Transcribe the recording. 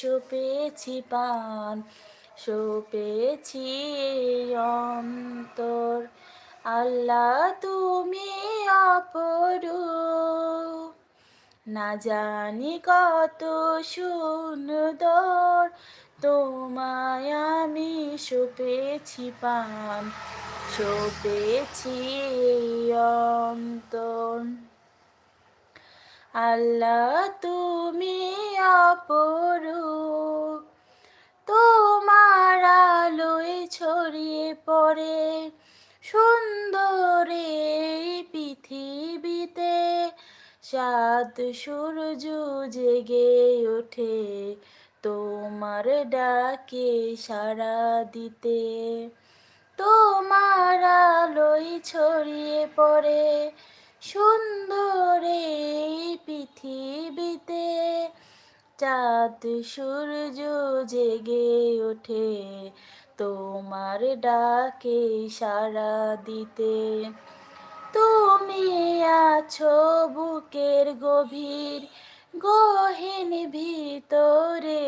সপেছি পান, সপেছি এই অন্তর। আল্লাহ তুমি অপরূপ, না জানি কত সুন্দর, তোমায় আমি সপেছি পান, সপেছি এই অন্তর। আল্লাহ তুমি অপরূপ, তোমার আলোয় ছড়িয়ে পড়ে সুন্দর এই পৃথিবীতে। চাঁদ সূর্য জেগে ওঠে তোমার ডাকে সাড়া দিতে। তোমার আলোয় ছড়িয়ে পড়ে সুন্দর এই পৃথিবীতে। চাঁদ সূর্য জেগে ওঠে তোমার ডাকে সাড়া দিতে। তুমি আছো বুকের গভীর গহীন ভিতরে,